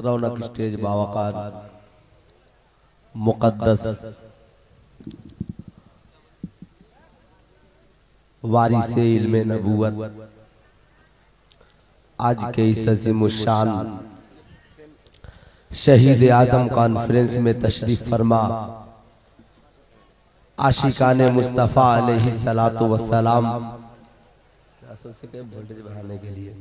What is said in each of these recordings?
रौनक stage बावकार मुकद्दस वारिसे इल्मे नबूवत आज के इस अज़ीम शान शहीद आजम कॉन्फ्रेंस में तशरीफ फरमा आशिकाने मुस्तफ़ा अलैहि सलातो वस्सलाम वोल्टेज बढ़ाने के लिए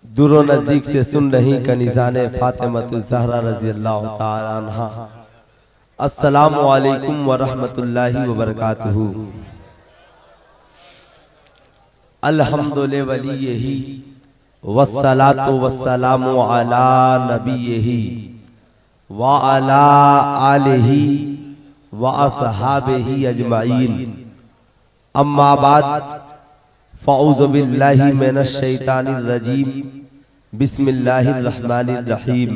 दूरों नजदीक से सुन रही कनिज़ाने फातिमतुज़ ज़हरा रज़ियल्लाहु ताला अन्हा, अस्सलामु अलैकुम व रहमतुल्लाहि व बरकातुहू। अल्हम्दुलिल्लाहि वलियही वस्सलातु वस्सलामु अला नबियही व अला आलिही व अस्हाबिही अजमाइन। अम्मा बाद फ़अऊज़ु बिल्लाहि मिनश शैतानिर रजीम। बिस्मिल्लाहिर रहमानिर रहीम।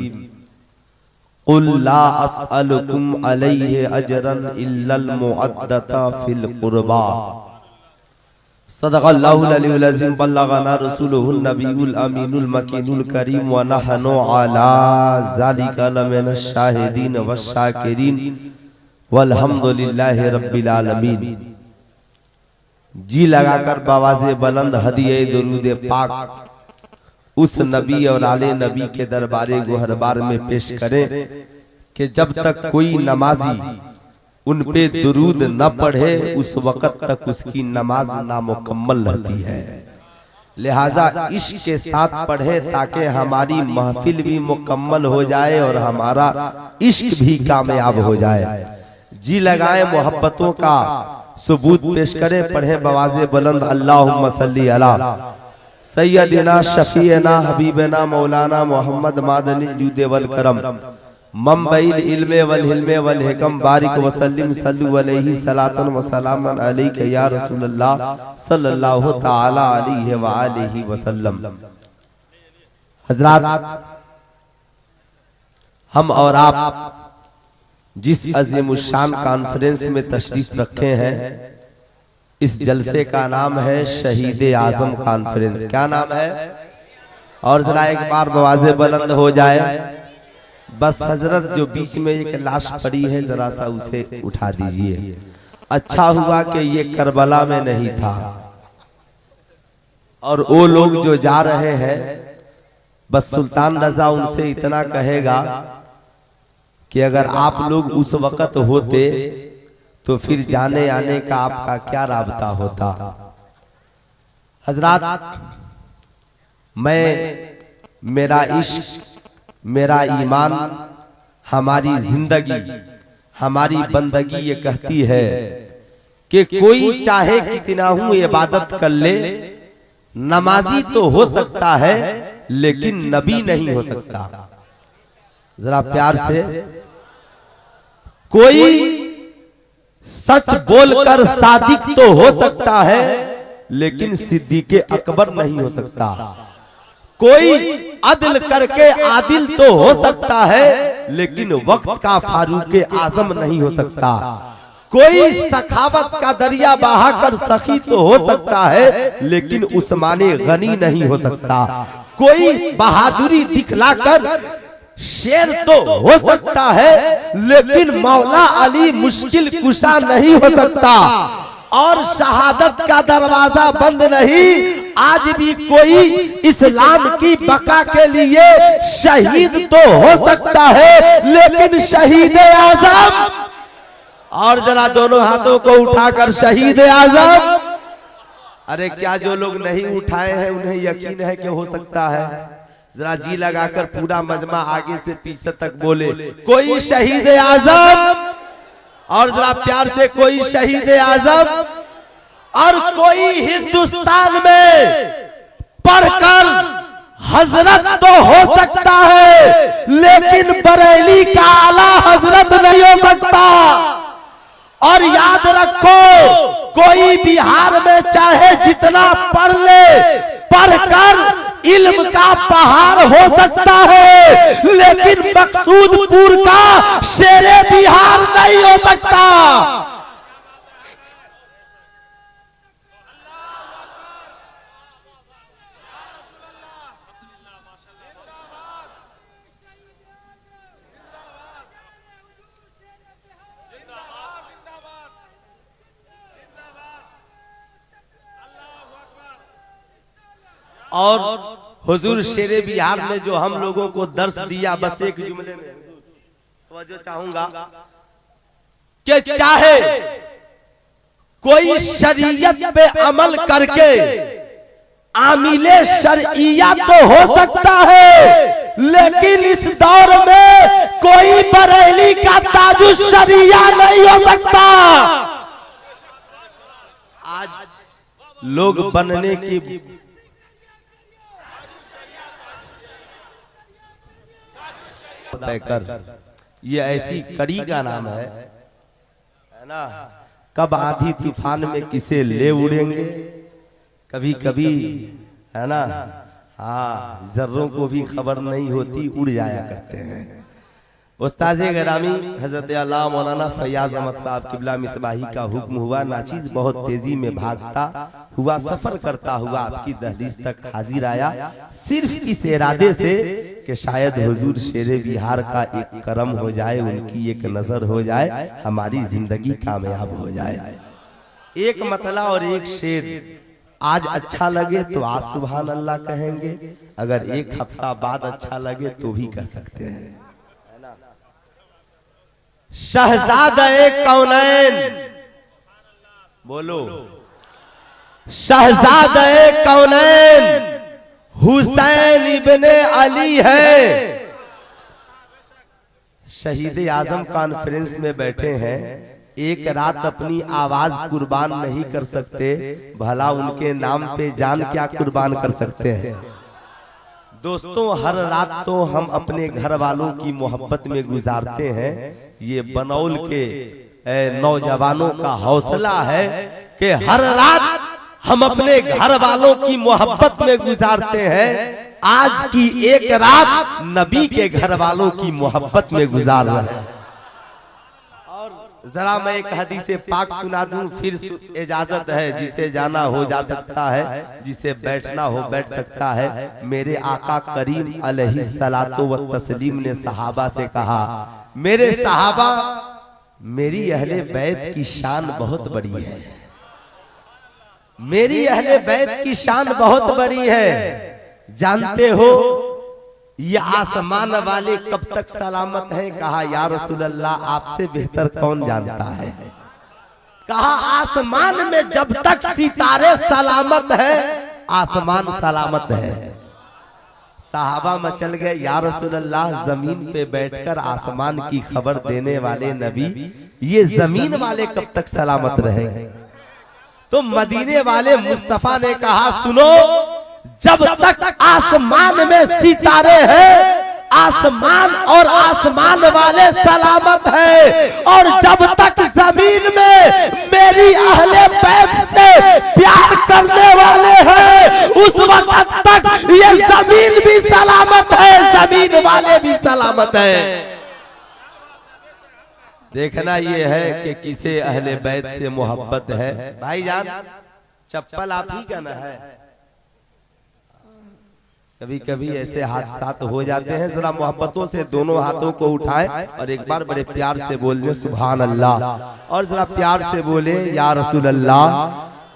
क़ुल ला अस्अलुकुम अलैहि अजरन इल्लल मुअद्दता फिल क़ुरबा। सदक़ल्लाहुल अलीयुल अज़ीम। बल्लगना रसूलुहुन नबियुल अमीनुल मकीनुल करीम व नहनु अला ज़ालिका लमिनश शाहिदीन वश्शाकिरीन वल्हम्दुलिल्लाहि रब्बिल आलमीन। जी लगाकर बवाज़े बुलंद हदिये दुरूद पाक उस नबी और आले नबी के दरबारे गोहरबार में पेश करें कि जब तक कोई नमाजी उन पे दुरूद न पढ़े उस वक़्त तक उसकी नमाज नामुकम्मल रहती है। लिहाजा इश्क के साथ पढ़े ताकि हमारी महफिल भी मुकम्मल हो जाए और हमारा इश्क भी कामयाब हो जाए। जी लगाए मोहब्बतों का सबूत पेश करे, पढ़े बवाज़े बुलंद अल्लाहुम्मा सल्ली अला सय्यदिना शफीना हबीबना मौलाना मोहम्मद मादनी जूदे वल करम मंबइल इल्मे वल हिल्मे वल हिकम बारिक वसल्लिम सल्लु अलैहि सलातन व सलामन अलैका या रसूलल्लाह सल्लल्लाहु तआला अलैहि व आलिहि वसल्लम। हज़रात, हम और आप जिस अज़ीमुश्शान कॉन्फ्रेंस में तशरीफ रखे हैं इस जलसे का नाम है शहीद आजम कॉन्फ्रेंस। क्या नाम है? और जरा एक बार बवाज़े बुलंद हो जाए। बस हजरत जो बीच में एक लाश पड़ी है जरा सा उसे उठा दीजिए। अच्छा हुआ कि ये करबला में नहीं था। और वो लोग जो जा रहे हैं बस सुल्तान रजा उनसे इतना कहेगा कि अगर आप लोग उस वक़्त होते तो फिर जाने आने का आपका क्या राबता होता। हजरात, मेरा इश्क, मेरा ईमान, हमारी जिंदगी, हमारी बंदगी ये कहती है कि कोई चाहे कितना हूं इबादत कर ले, नमाजी तो हो सकता है लेकिन नबी नहीं हो सकता। जरा प्यार से, कोई सच बोलकर सादिक तो हो सकता है लेकिन सिद्दीक़े अकबर नहीं हो सकता। कोई अदल करके आदिल तो हो सकता है लेकिन वक्त का फारूक आजम नहीं हो सकता। कोई सखावत का दरिया बहाकर सखी तो हो सकता है लेकिन उस्माने गनी नहीं हो सकता। कोई बहादुरी दिखलाकर शेर तो हो सकता है लेकिन मौला अली मुश्किल कुशा नहीं हो सकता। और शहादत का दरवाजा बंद नहीं, आज भी कोई इस्लाम की बका के लिए शहीद तो हो सकता है लेकिन शहीद आजम। और जरा दोनों हाथों को उठाकर शहीद आजम। अरे क्या जो लोग नहीं उठाए हैं उन्हें यकीन है कि हो सकता है? जरा जी लगाकर पूरा मजमा आगे से पीछे तक बोले, कोई शहीद आजम। और जरा प्यार से, कोई शहीद आजम। और कोई हिंदुस्तान में पढ़कर हजरत तो हो सकता है लेकिन बरेली का आला हजरत नहीं हो सकता। और याद रखो, कोई बिहार में चाहे जितना पढ़ ले, पढ़कर इल्म का पहाड़ हो सकता है लेकिन मकसूदपुर का शेरे बिहार नहीं हो सकता। और हुजूर शेरे बिहार ने जो हम लोगों को दर्श दिया, बस एक जुमले में तो जो चाहूंगा कि चाहे कोई शरीयत पे अमल करके आमिले शरइया तो हो सकता है, लेकिन इस दौर में कोई बरेली का ताजुश शरिया नहीं हो सकता। आज लोग बनने की ये ऐसी कड़ी का नाम है ना, कब आधी तूफान में किसे ले उड़ेंगे, कभी कभी है ना, हाँ जर्रों को भी खबर नहीं होती, उड़ जाया करते हैं। उस्ताज़े गिरामी हजरत अल्लाह मौलाना फैयाज अहमद साहब किबला मिसबाही का हुक्म हुआ, नाचीज बहुत तेजी में भागता हुआ सफर करता हुआ आपकी दहलीज तक हाजिर आया, सिर्फ इस इरादे से कि शायद हुजूर शेरे बिहार का एक करम हो जाए, उनकी एक नजर हो जाए, हमारी जिंदगी कामयाब हो जाए। एक मतला और एक शेर आज अच्छा लगे तो आज सुभान अल्लाह कहेंगे, अगर एक हफ्ता बाद अच्छा लगे तो भी कह सकते हैं। शहजादे कौनैन बोलो, शहजादे कौनैन हुसैन इब्ने अली है। शहीद आजम कॉन्फ्रेंस में बैठे हैं, एक रात अपनी आवाज कुर्बान नहीं कर सकते, भला उनके नाम पे जान क्या कुर्बान कर सकते हैं। दोस्तों हर रात तो हम अपने घर वालों की मोहब्बत में गुजारते हैं, ये बनौल के नौजवानों का हौसला है कि हर रात हम अपने घर वालों की मोहब्बत में गुजारते हैं, आज की एक रात नबी के घर वालों की मोहब्बत में गुजार रहे हैं। जरा मैं एक हदीस पाक सुना दूं, फिर इजाजत है, जिसे जाना हो जा सकता है, जिसे बैठना हो बैठ सकता है। मेरे आका करीम अलैहिस्सलातु व तस्लीम ने सहाबा से कहा, मेरे सहाबा मेरी अहले बैत की शान बहुत बड़ी है, मेरी अहले बैत की शान बहुत बड़ी है। जानते हो ये आसमान वाले कब तक सलामत हैं? कहा या रसूल अल्लाह आपसे बेहतर कौन जानता है। कहा आसमान में जब तक सितारे सलामत है आसमान सलामत है। सहाबा मचल गए, या रसूल अल्लाह जमीन पे बैठकर आसमान की खबर देने वाले नबी, ये जमीन वाले कब तक सलामत रहेंगे? तो मदीने वाले मुस्तफा ने कहा सुनो, जब तक आसमान में सितारे हैं आसमान और आसमान वाले सलामत है, और जब तक जमीन में मेरी अहले बैत से प्यार करने वाले हैं उस वक्त तक ये जमीन भी सलामत है, जमीन वाले भी सलामत है। देखना ये है कि किसे अहले बैत से मोहब्बत है। भाईजान चप्पल आप ही का ना है, कभी कभी ऐसे हादसात हो जाते हैं, जरा मोहब्बतों से दोनों हाथों को उठाएं और एक बार बड़े प्यार से बोल दे सुभान अल्लाह, और जरा प्यार से बोले या रसूल अल्लाह,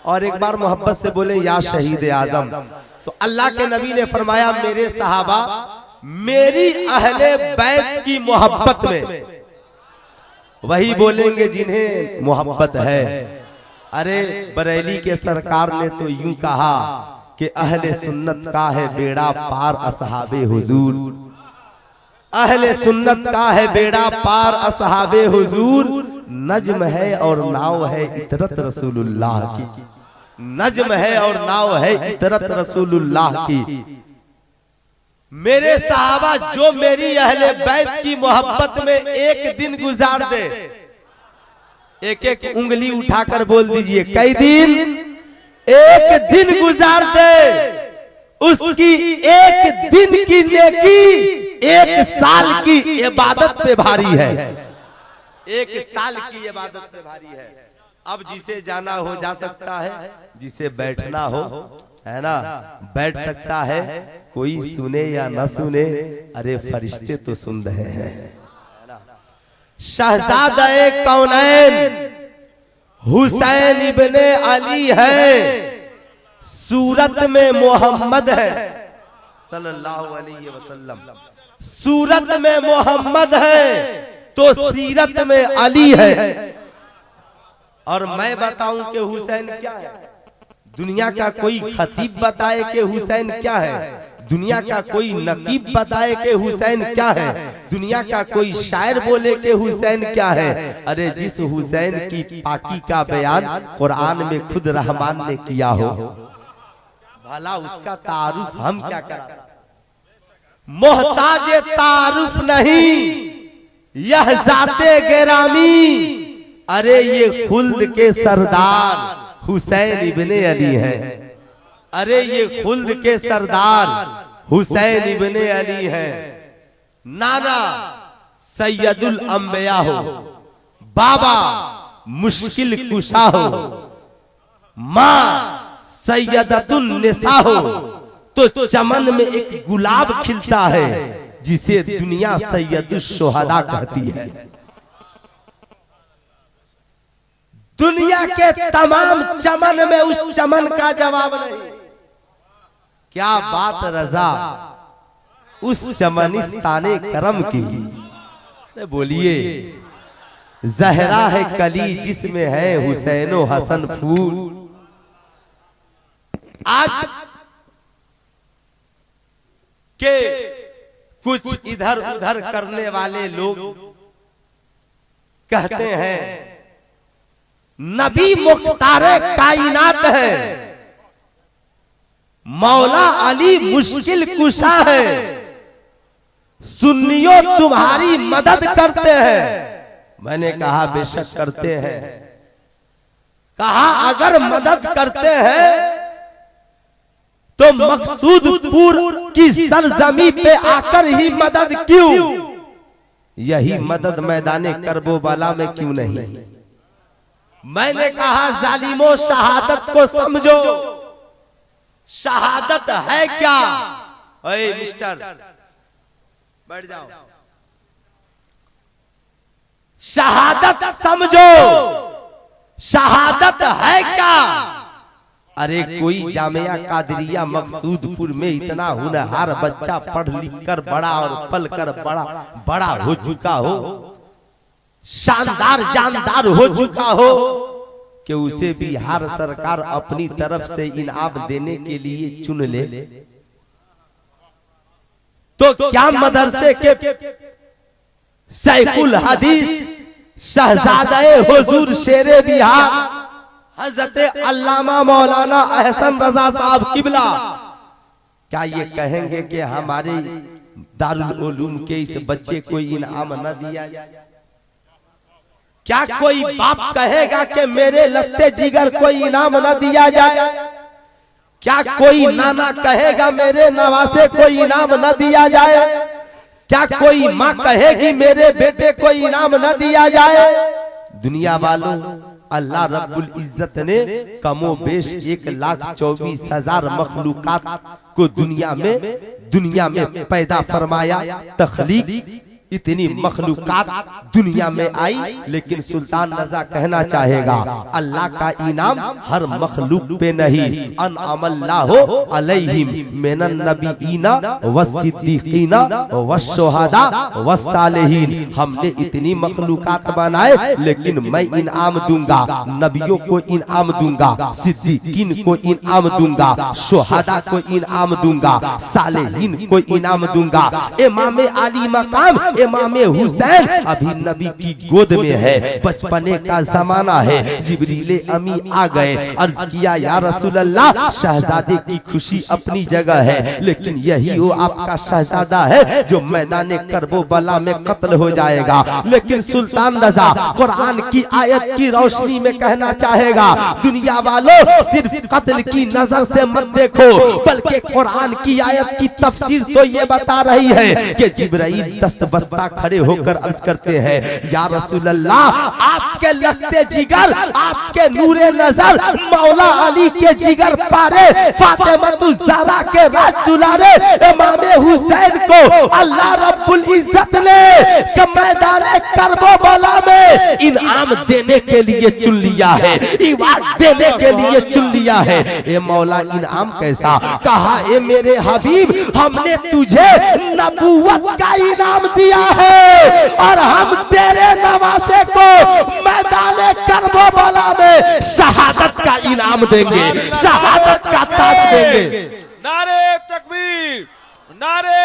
और एक बार मोहब्बत से बोले या शहीद आजम। तो अल्लाह के नबी ने फरमाया मेरे सहाबा मेरी अहले बैत की मोहब्बत में वही बोलेंगे जिन्हें मोहब्बत है। अरे बरेली के सरकार ने तो यूं कहा कि अहले सुन्नत का है बेड़ा पार असहाबे हुजूर, अहले सुन्नत का है बेड़ा पार असहाबे हुजूर, नज्म है और नाव है इतरत रसूलुल्लाह की, नज्म है और नाव है इतरत रसूलुल्लाह की। मेरे सहाबा जो मेरी अहले बैत की मोहब्बत में एक दिन गुजार दे, एक एक उंगली उठाकर बोल दीजिए कई दिन, एक दिन गुजार दे, उसकी एक दिन की नेकी एक साल की इबादत पे भारी है, एक साल की इबादत पे भारी है। अब जिसे जाना हो जा सकता है, जिसे बैठना हो है ना बैठ सकता है, कोई सुने या न सुने, अरे फरिश्ते तो सुन रहे हैं। शहजादे कौनैन हुसैन इब्ने अली है, सूरत में मोहम्मद है सल्लल्लाहु अलैहि वसल्लम, सूरत में मोहम्मद है तो सीरत में अली है। और मैं बताऊं कि हुसैन क्या है? दुनिया का कोई खतीब बताए कि हुसैन क्या है? दुनिया का कोई नकीब बताए कि हुसैन क्या है? दुनिया का कोई शायर बोले कि हुसैन क्या है? अरे जिस हुसैन की पाकी का बयान कुरान में खुद रहमान ने किया हो, भला उसका तारुफ हम क्या करें? मोहताज तारुफ नहीं यह जाते गिरामी, अरे ये खुल्द के सरदार हुसैन इब्ने अली है। अरे ये खुल्द के सरदार हुसैन इब्ने अली है। नाना सैयदुल अंबिया हो, बाबा मुश्किल कुशा हो, माँ सैयदतुन निसा हो, तो चमन में एक गुलाब खिलता है जिसे दुनिया सैयदुश शुहदा कहती है। दुनिया के तमाम चमन में उस चमन का जवाब नहीं। क्या बात रजा उस चमनिस्ताने करम की, बोलिए जहरा है कली जिसमें है हुसैनो हसन फूल। आज के कुछ इधर उधर करने वाले लोग कहते हैं नबी मुख्तारे कायनात है, मौला अली मुश्किल कुशा है, सुन्नियों तुम्हारी मदद करते हैं। मैंने कहा बेशक करते हैं। कहा अगर मदद करते हैं तो मकसूदपुर की सरजमी पे आकर ही मदद क्यों? यही मदद मैदाने करबला में क्यों नहीं? मैंने कहा जालिमो शहादत को समझो। शहादत है क्या? ओए मिस्टर बैठ जाओ। शहादत समझो। शहादत है क्या? अरे कोई जामिया कादरिया मकसूदपुर में इतना हुनहार बच्चा पढ़ लिख कर बड़ा और पल कर बड़ा हो चुका हो, शानदार जानदार हो चुका हो कि उसे बिहार सरकार अपनी तरफ से इनाम देने के लिए चुन ले, तो क्या मदरसे के सैफुल हदीस शहजादे हुजूर शेरे बिहार हजरत अल्लामा मौलाना अहसन रजा साहब किबला क्या ये कहेंगे कि हमारे दारुल उलूम के इस बच्चे को इनाम न दिया जाए? क्या कोई बाप कहेगा कि मेरे लगते जिगर को इनाम न दिया जाए? क्या कोई नाना कहेगा मेरे नवासे को इनाम न दिया जाए? क्या कोई माँ कहेगी मेरे बेटे को इनाम न दिया जाए? दुनिया वालों, अल्लाह रब्बुल इज्जत ने कमो बेश 1,24,000 मखलूकात को दुनिया में पैदा फरमाया। तख्लीक इतनी मखलूकात दुनिया में आई, लेकिन सुल्तान रजा कहना चाहेगा अल्लाह का इनाम हर मखलूक पे नहीं। अनअमल्लाहु अलैहिम मिनन नबीईना वस्सिद्दीकीना वश्शुहदा वस्सालिहीन। हमने इतनी मखलूकात बनाए, लेकिन मैं इनाम दूंगा, नबियों को इनाम दूंगा, सिद्दीकीन को इनाम दूंगा, शुहदा को इनाम दूंगा, सालिहीन को इनाम दूंगा। इमाम आली मकाम इमाम हुसैन अभी नबी की गोद में है, बचपने का जमाना है। जिब्रील अमी आ गए, अर्ज किया या रसूल अल्लाह, शहजादे की खुशी अपनी जगह है, लेकिन यही वो आपका शहजादा है जो मैदान करबला में कत्ल हो जाएगा। लेकिन सुल्तान रजा कुरान की आयत की रोशनी में कहना चाहेगा दुनिया वालों, सिर्फ कत्ल की नजर से मत देखो, बल्कि कुरान की आयत की तफसीर तो ये बता रही है कि जिब्राइल दस्त वाबस्ता खड़े होकर अर्ज करते हैं, या रसूल अल्लाह, आपके लगते जिगर, आपके नूरे नजर, मौला अली के जिगर पारे, फातिमा ज़हरा के राज दुलारे इमाम हुसैन को अल्लाह रब्बुल इज्जत ने मैदान करबला में इनाम देने के लिए चुन लिया है, इवाद देने के लिए चुन लिया है। ए मौला, इनाम कैसा? कहा, ए मेरे हबीब, हमने तुझे नबूवत का इनाम दिया है और हम तेरे नवासे को मैदान करबला में शहादत का इनाम देंगे, शहादत का ताज देंगे। नारे तकबीर, नारे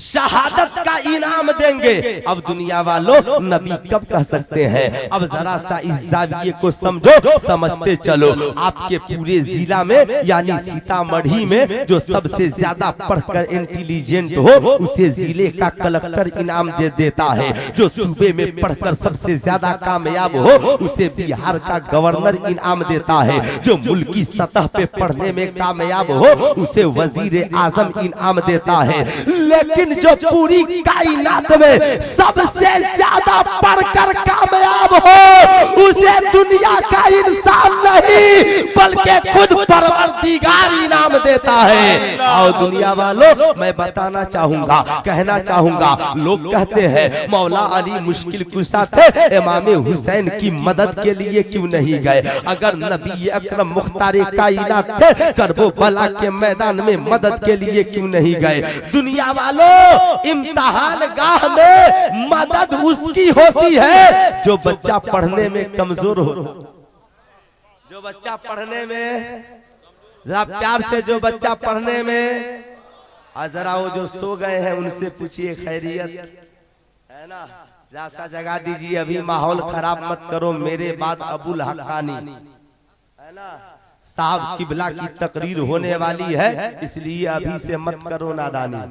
शहादत का इनाम देंगे। अब दुनिया वालों, नबी कब कह सकते हैं? अब जरा सा इस जाविये को समझो, समझते चलो। आपके पूरे जिला में यानी सीतामढ़ी में जो सबसे ज्यादा पढ़कर इंटेलिजेंट हो उसे जिले का कलेक्टर इनाम दे देता है। जो सूबे में पढ़कर सबसे ज्यादा कामयाब हो उसे बिहार का गवर्नर इनाम देता है। जो मुल्की सतह पे पढ़ने में कामयाब हो उसे वजीर आजम इनाम देता है। लेकिन जो पूरी कायनात में सबसे ज्यादा पढ़कर कामयाब हो उसे दुनिया का इंसान नहीं बल्कि खुद परवरदिगार इनाम देता है। और दुनिया वालों, मैं बताना चाहूंगा, कहना चाहूंगा, लोग कहते हैं मौला अली मुश्किल कुशा थे, इमाम हुसैन की मदद के लिए क्यों नहीं गए? अगर नबी अकरम मुख्तार कायनात थे, करबला के मैदान में मदद के लिए क्यों नहीं गए? दुनिया वालों, इम्तिहान गाह में मदद उसकी होती है जो बच्चा पढ़ने में कमजोर हो। जो बच्चा पढ़ने में, जरा प्यार से, जो बच्चा पढ़ने में, जरा वो जो सो गए हैं उनसे पूछिए खैरियत है ना, जैसा जगा दीजिए, अभी माहौल खराब मत करो, मेरे बाद अबुल हक्कानी है ना साहब किबला की तकरीर होने वाली है, इसलिए अभी से मत करो नादानी।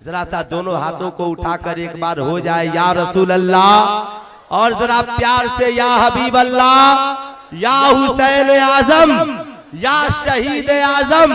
जरा सा दोनों हाथों को उठाकर एक बार हो जाए, या रसूल अल्लाह, और जरा प्यार से, या हबीब अल्लाह, या हुसैन आजम, या शहीद आजम।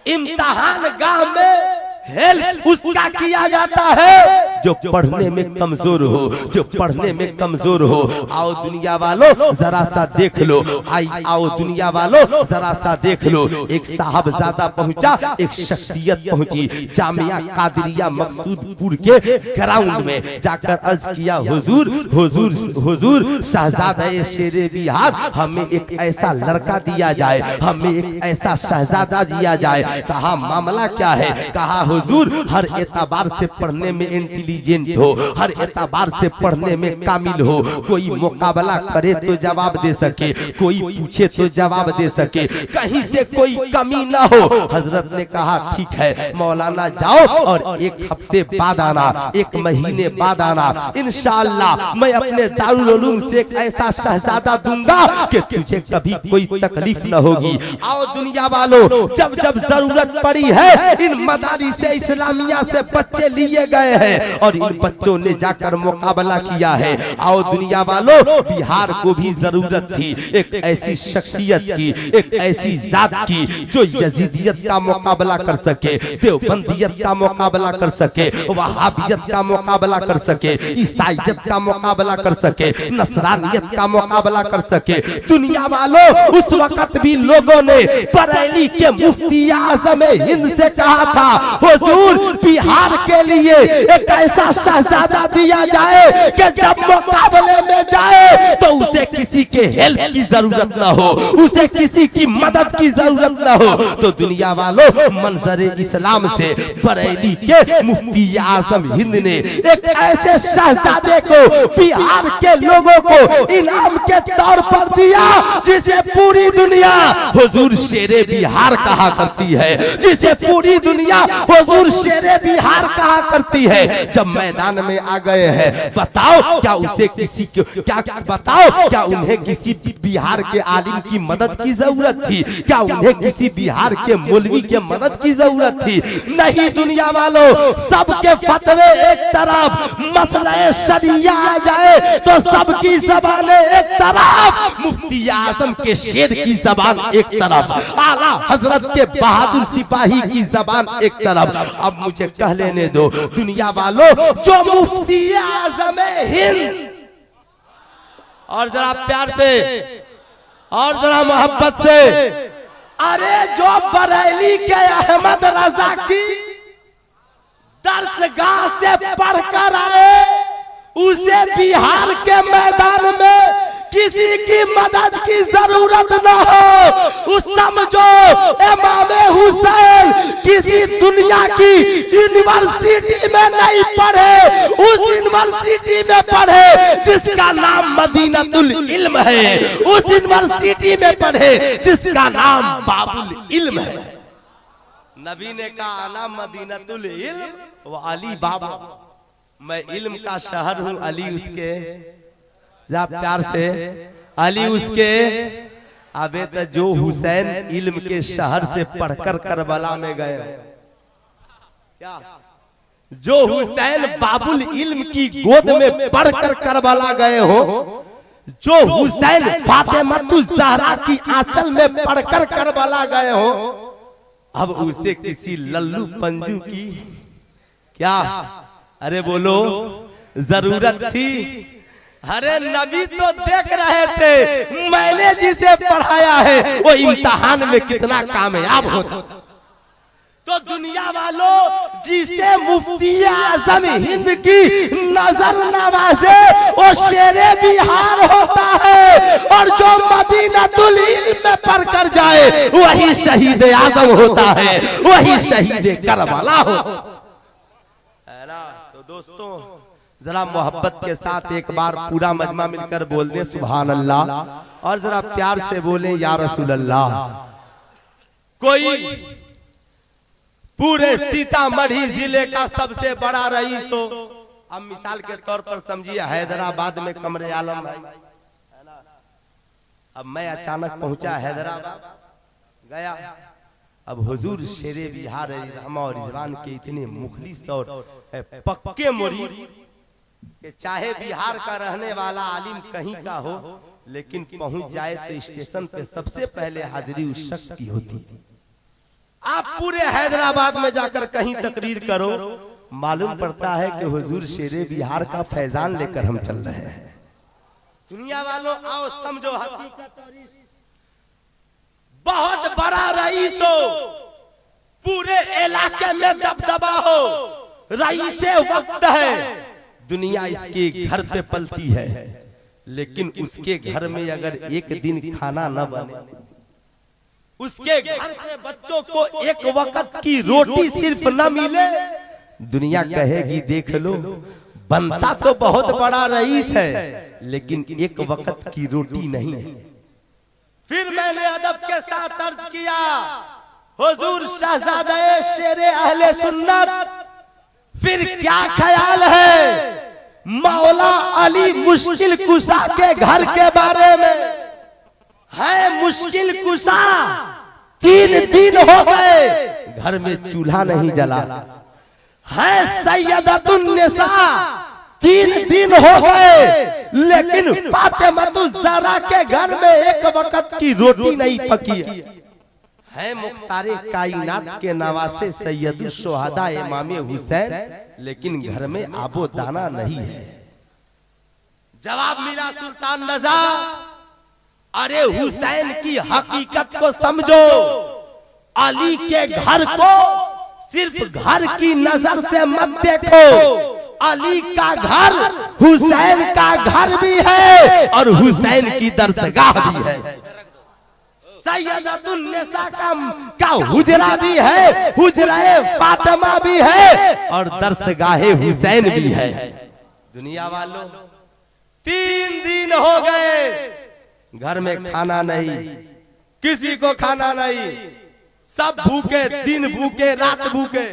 इम्तिहान गाह में हेल्प उसका किया जाता है जो पढ़ने में कमजोर हो, जो पढ़ने में कमजोर हो। आओ दुनिया वालों, जरा सा देख लो, आओ दुनिया वालों, जरा सा देख लो। एक साहबजादा पहुंचा, एक शख्सियत पहुंची जामिया कादरिया मकसूदपुर के ग्राउंड में, जाकर अर्ज किया, हुजूर हुजूर हुजूर शहजादा शेरे बिहार, हमें एक ऐसा लड़का दिया जाए, हमें एक ऐसा शहजादा दिया जाए। कहा, मामला क्या है? कहा, हुजूर हर एतबार से पढ़ने में इंटेलिजेंट हो, हर एतबार से पढ़ने में कामिल हो, कोई मुकाबला करे तो जवाब दे सके, कोई पूछे तो जवाब दे सके, कहीं से कोई कमी ना हो। हजरत ने कहा, ठीक है मौलाना, जाओ और एक हफ्ते बाद आना, एक महीने बाद आना, इंशाअल्लाह मैं अपने दारुल उलूम से एक ऐसा शहजादा दूंगा कि तुझे कभी कोई तकलीफ न होगी। आओ दुनिया वालों, जब जब जरूरत पड़ी है, इन मदारिस इस्लामिया से बच्चे लिए गए हैं और इन बच्चों ने जाकर मुकाबला किया है। आओ दुनिया वालों, बिहार को भी जरूरत थी एक ऐसी शख्सियत की, एक ऐसी जात की जो यजीदियत का मुकाबला कर सके, देवबंदियत का मुकाबला कर सके, वहाबियत का मुकाबला कर सके, ईसाईयत का मुकाबला कर सके, नसरानियत का मुकाबला कर सके। दुनिया वालों, उस वक्त भी लोगों ने बरेली के मुफ्ती आज़म हिंद से कहा था, हुजूर बिहार के लिए एक ऐसा शहजादा दिया जाए कि जब मुकाबले में जाए तो उसे किसी के हेल्प की जरूरत ना हो, उसे किसी की मदद की जरूरत ना हो। तो दुनिया वालों, मंजर इस्लाम से बरेली के मुफ्ती आज़म हिंद ने एक ऐसे शहजादे को बिहार के लोगों को इनाम के तौर पर दिया जिसे पूरी दुनिया हुजूर शेरे बिहार कहा करती है, जिसे पूरी दुनिया हुजूर शेरे बिहार कहा करती है। जब मैदान में आ गए हैं, बताओ क्या उसे किसी क्या बताओ क्या उन्हें किसी बिहार के आलिम की मदद की जरूरत थी? क्या उन्हें किसी बिहार के मौलवी के मदद की जरूरत थी? नहीं दुनिया वालों, सबके फतवे एक तरफ, मसला शरिया आ जाए तो सबकी ज़बानें एक तरफ, मुफ्ती आज़म के शेर की जबान एक तरफ, आला हजरत के बहादुर सिपाही की जबान एक तरफ। अब मुझे कह लेने दो दुनिया वालों, जो मुफ्ती आज़म हिंद। और जरा प्यार से और जरा मोहब्बत से, अरे जो बरेली के अहमद रजा की दरसगाह से पढ़कर आए, उसे बिहार के मैदान में किसी की मदद की जरूरत न हो। उस समझो इमाम हुसैन किसी दुनिया की यूनिवर्सिटी में नहीं पढ़े, उस यूनिवर्सिटी में पढ़े जिसका नाम मदीनतुल इल्म है, उस यूनिवर्सिटी में पढ़े जिसका नाम बाबुल इल्म है। नबी ने कहा नाम मदीनतुल इल्म व अली बाबा, मैं इल्म का शहर हूँ, अली उसके, जा प्यार से, अली उसके। अबे तो जो हुसैन इल्म के शहर से पढ़कर करबला में गए, क्या जो हुसैन बाबुल इल्म की गोद में पढ़कर करबला गए हो, जो हुसैन फातिमातुज ज़हरा की आंचल में पढ़कर करबला गए हो, अब उसे किसी लल्लू पंजू की क्या, अरे बोलो, जरूरत थी? अरे नबी तो देख रहे थे मैंने जिसे पढ़ाया है वो इम्तिहान में कितना कामयाब होता। तो दुनिया वालों, जिसे मुफ्ती आज़म हिंद की नजर नवाजे वो शेरे बिहार होता है, और जो मदीनतुल इल्म में पढ़कर जाए वही शहीद आज़म होता है, वही शहीद करबला होता है। तो दोस्तों, जरा मोहब्बत के साथ एक बार पूरा मजमा मिलकर बोल दे सुभान अल्लाह, और जरा प्यार से बोले या रसूल अल्लाह। कोई पूरे सीतामढ़ी जिले का सबसे बड़ा रईस हो, अब मिसाल के तौर पर समझिए हैदराबाद में कमरे आलम भाई, अब मैं अचानक पहुंचा हैदराबाद गया, अब हुजूर शेरे बिहार रहमा और रिजवान के इतने मुखलिस और पक्के मुरीद कि चाहे बिहार का रहने वाला आलिम कहीं का हो, लेकिन पहुंच जाए तो स्टेशन पे सबसे पहले हाजिरी उस शख्स की होती थी। आप पूरे हैदराबाद में जाकर कहीं तकरीर करो, मालूम पड़ता है कि हुजूर शेरे बिहार का फैजान लेकर हम चल रहे हैं। दुनिया वालों आओ समझो हकीकत, बहुत बड़ा रईस हो, पूरे इलाके में दबदबा हो, रईसे वक्त है, दुनिया इसके घर पे पलती है, लेकिन उसके घर में अगर एक दिन खाना न बने, उसके घर के बच्चों को एक वक्त की रोटी सिर्फ न मिले, दुनिया कहेगी देख लो बनता तो बहुत बड़ा रईस है, लेकिन एक वक्त की रोटी नहीं है। फिर मैंने अदब के साथ अर्ज किया, हुजूर शहजादे शेरे अहले सुन्नत, फिर क्या ख्याल है मौला अली मुश्किल कुशा के घर के बारे में? है मुश्किल कुशा, 3 दिन हो गए घर में चूल्हा नहीं जला। है सैयदतुन निसा, 3 दिन हो गए, लेकिन फातिमातुज ज़हरा के घर में एक वक्त की रोटी नहीं पकी है। मुख्तारे कायनात के नवासे सैयदुल शुहदा इमाम हुसैन, लेकिन घर में आबो दाना नहीं है। जवाब मिला सुल्तान रज़ा, अरे हुसैन की हकीकत को समझो, अली के घर को सिर्फ घर की नजर से मत देखो, अली का घर हुसैन का घर भी है और हुसैन की दरसगाह भी है, सैयदतुन निसा का हुजरा भी है, हुजराए फातिमा भी है और दरसगाहे हुसैन भी है। दुनिया वालों 3 दिन हो गए घर में खाना नहीं, किसी को खाना नहीं, सब भूखे, दिन भूखे, रात भूखे,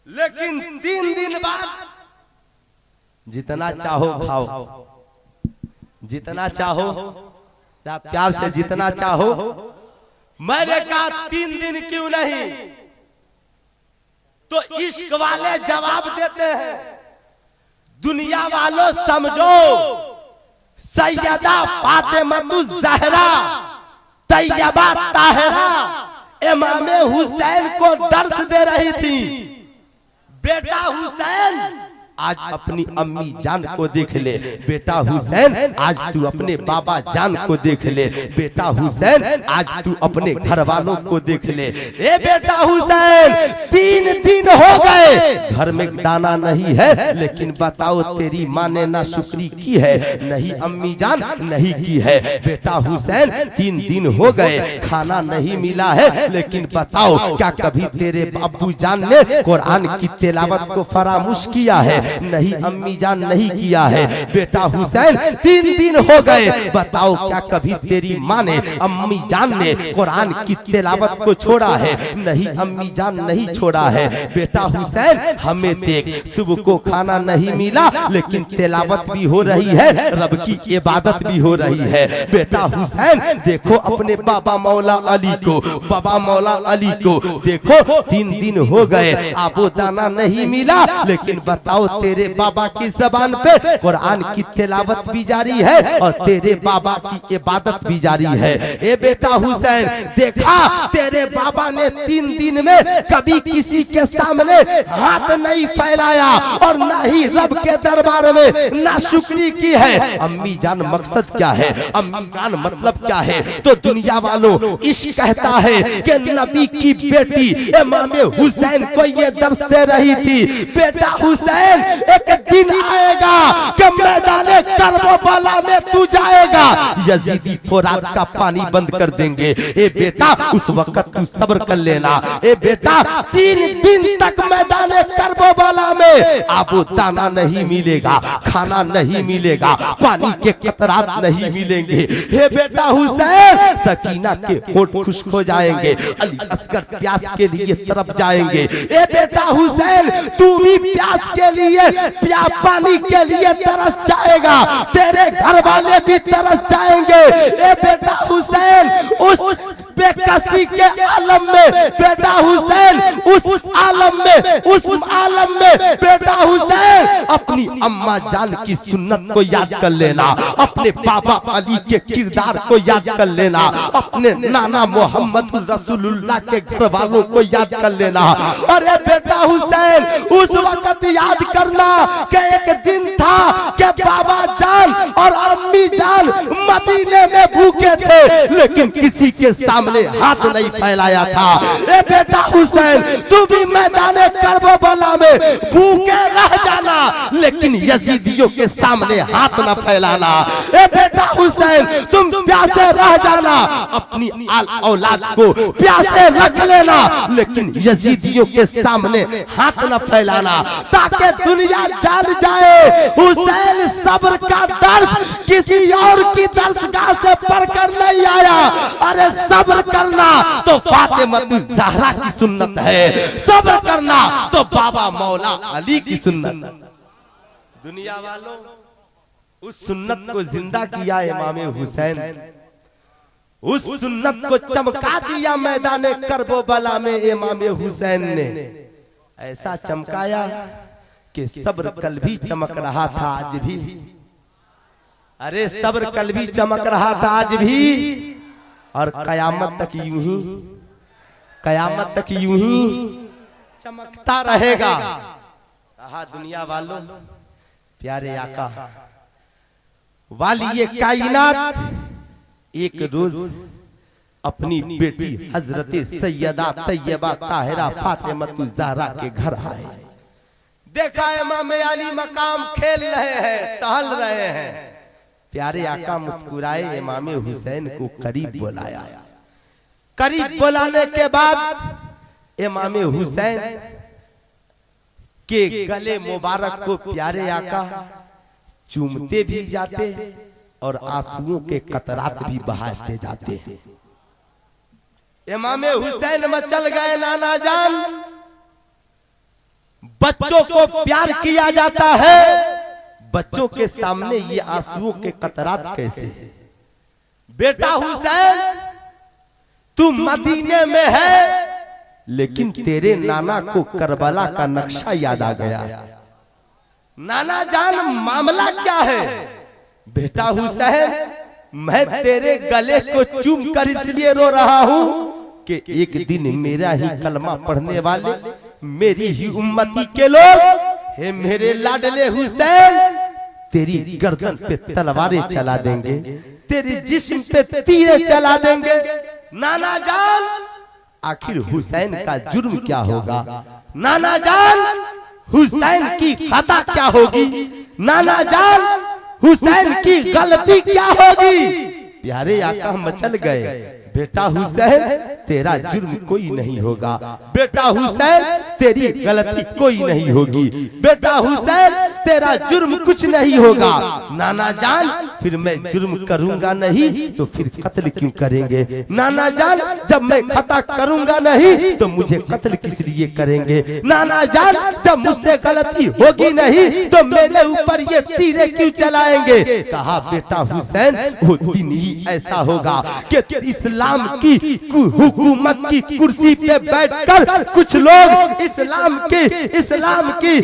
लेकिन 3 दिन बाद जितना चाहो खाओ, जितना चाहो, प्यार से जितना चाहो। मैंने कहा 3 दिन क्यों नहीं? तो इश्क वाले जवाब देते हैं, दुनिया वालों समझो, सैयदा फातिमातुज ज़हरा तैयबा ताहिरा इमाम हुसैन को दर्स दे रही थी, बेटा हुसैन आज अपनी अम्मी जान को देख ले बेटा हुसैन, आज तू अपने बाबा जान को देख ले बेटा हुसैन, आज तू अपने घर वालों को देख ले। ए बेटा हुसैन, 3 दिन हो गए घर में दाना नहीं है, लेकिन बताओ तेरी माँ ने ना शुक्री की है, नहीं अम्मी जान नहीं की है। बेटा हुसैन, 3 दिन हो गए खाना नहीं मिला है, लेकिन बताओ क्या कभी तेरे अब्बू जान ने कुरान की तिलावत को फरामोश किया है? नहीं अम्मी जान नहीं किया है। बेटा हुसैन, 3 दिन हो गए, बताओ क्या कभी तेरी माँ ने अम्मी जान ने कुरान की तिलावत को छोड़ा है? नहीं अम्मी जान नहीं छोड़ा है। बेटा हुसैन, हमें देख सुबह को खाना नहीं मिला, लेकिन तिलावत भी हो रही है, रब की इबादत भी हो रही है। बेटा हुसैन, देखो अपने बाबा मौला अली को, बाबा मौला अली को देखो, 3 दिन हो गए आबो दाना नहीं मिला, लेकिन बताओ तेरे बाबा की जबान पे कुरान की तिलावत भी जारी है और तेरे बाबा की इबादत भी जारी है। ए बेटा हुसैन, देखा तेरे बाबा ने 3 दिन में कभी किसी के सामने हाथ नहीं फैलाया और ना ही रब के दरबार में नाशुक्री की है। अम्मी जान मकसद क्या है? अम्मी जान मतलब क्या है? तो दुनिया वालों इश्क कहता है कि नबी की बेटी इमाम हुसैन को ये दर्श दे रही थी, बेटा हुसैन एक दिन आएगा कि मैदाने करबला में तू जाएगा, यजीदी फुरात का पानी बंद कर देंगे। ए बेटा उस वक्त तू सब्र कर लेना। ए बेटा 3 दिन तक मैदाने करबला में आबो दाना नहीं मिलेगा, खाना नहीं मिलेगा, पानी के कतरात नहीं मिलेंगे। हे बेटा हुसैन, सकीना के होठ खुश्क हो जाएंगे, अली असगर प्यास के लिए तरफ जाएंगे। ए बेटा हुसैन, तू भी प्यास के लिए पानी के लिए तरस जाएगा, तेरे घर वाले भी तरस जाएंगे। ए बेटा हुसैन, उस बेकसी के आलम में बेटा हुसैन, उस आलम में बेटा हुसैन अपनी अम्मा जान की सुन्नत को याद कर लेना, अपने बाबा अली के किरदार को याद कर लेना, अपने नाना मोहम्मद रसूलुल्लाह के घर वालों को याद कर लेना। अरे बेटा हुसैन, उस वक्त याद करना कि एक दिन था कि बाबा जान और अम्मी जान मदीने में भूखे थे, लेकिन किसी के सामने हाथ नहीं फैलाया था। ए बेटा हुसैन, तू भी मैदाने करबला में भूखे रह जाना, लेकिन यजीदियों के सामने हाथ न फैलाना। ए बेटा हुसैन, तुम प्यासे रह जाना, अपनी औलाद को प्यासे रख लेना, लेकिन यजीदियों के सामने हाथ न फैलाना, ताकि दुनिया जान जाए हुसैन सब्र का दर्स किसी और की दर्सगाह से पढ़कर नहीं आया। अरे सब्र करना तो फातिमा ज़हरा की सुन्नत है, सब्र करना तो बाबा मौला अली की सुन्नत। दुनिया वालों, उस सुन्नत को जिंदा किया इमाम हुसैन, उस सुन्नत को चमका दिया मैदाने करबला में इमाम हुसैन ने। ऐसा चमकाया कि सब्र कल भी चमक रहा था आज भी। अरे सब्र कल भी चमक रहा था आज भी, और कयामत तक यूं ही, कयामत तक यूं ही चमकता रहेगा। रहा दुनिया वालों, प्यारे आका वाली ये कायनात एक रोज अपनी बेटी हजरत सैयदा तैयबा ताहिरा फातिमा ज़हरा के घर आए। देखा इमाम अली मकाम खेल रहे हैं, टहल रहे हैं। प्यारे आका मुस्कुराए, इमाम हुसैन को करीब बुलाया। करीब बुलाने के बाद इमाम हुसैन के गले मुबारक को प्यारे आका चूमते भी जाते और आंसुओं के कतरात भी बहाते जाते हैं। इमाम हुसैन मचल गए नाना जान। बच्चों को प्यार किया जाता है, बच्चों के सामने ये आंसुओं के कतरात कैसे? बेटा हुसैन, तू मदीने में है, लेकिन तेरे नाना को करबला का नक्शा याद आ गया। नाना जान, मामला क्या है? बेटा हुसैन, मैं तेरे गले को चूम कर इसलिए रो रहा हूं कि एक दिन मेरा ही कलमा पढ़ने वाले, मेरी ही उम्मती के लोग हे मेरे लाडले हुसैन, तेरी गर्दन पे तलवारें चला देंगे, तेरी जिस्म पे तीरे चला देंगे। नाना जान, आखिर हुसैन का जुर्म क्या होगा? नाना जान, हुसैन की खता क्या होगी? नाना जान, हुसैन की गलती क्या होगी? प्यारे आका मचल गए, बेटा हुसैन तेरा जुर्म कोई नहीं होगा, बेटा हुसैन तेरी गलती कोई नहीं होगी, बेटा हुसैन तेरा जुर्म कुछ नहीं होगा। नाना जान, फिर मैं जुर्म करूंगा नहीं तो फिर कत्ल क्यों करेंगे? नाना जान, जब मैं खता करूंगा नहीं तो मुझे कत्ल किस लिए करेंगे? नाना जान, जब मुझसे गलती होगी नहीं तो मेरे ऊपर ये तीरे क्यों चलाएंगे? कहा बेटा हुसैन, वो दिन ही ऐसा होगा कि इस्लाम की हुकूमत की कुर्सी पे बैठकर कुछ लोग इस्लाम की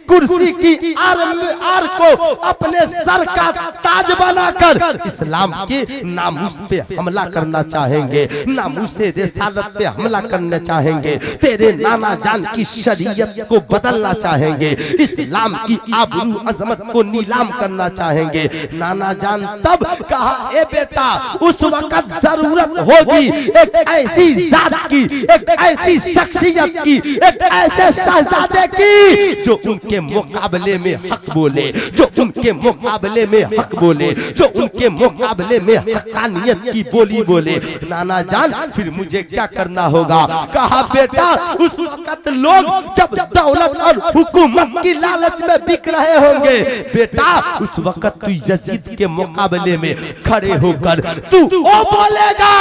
कुर्सी की आर को अपने सर का ताज बनाकर इस्लाम के नामूस पे हमला करना चाहेंगे, नामूसे रिसालत पे हमला करना चाहेंगे, तेरे नाना जान की शरीयत को बदलना चाहेंगे, इस्लाम की आबरू अजमत को नीलाम करना चाहेंगे। नाना जान तब कहा, ए बेटा, उस वक्त जरूरत होगी एक ऐसी जात की, एक ऐसी शख्सियत की, एक ऐसे शहजादे की जो उनके मुकाबले में हक बोले, जो उनके मुकाबले में हक बोले, जो उनके मुकाबले में हक्कानियत की बोली बोले। नाना जान, फिर मुझे क्या करना होगा? कहा बेटा, उस वक्त लोग जब दौलत और हुकूमत की लालच में बिक रहे होंगे, बेटा उस वक्त तू यजीद के मुकाबले में खड़े होकर तू वो बोलेगा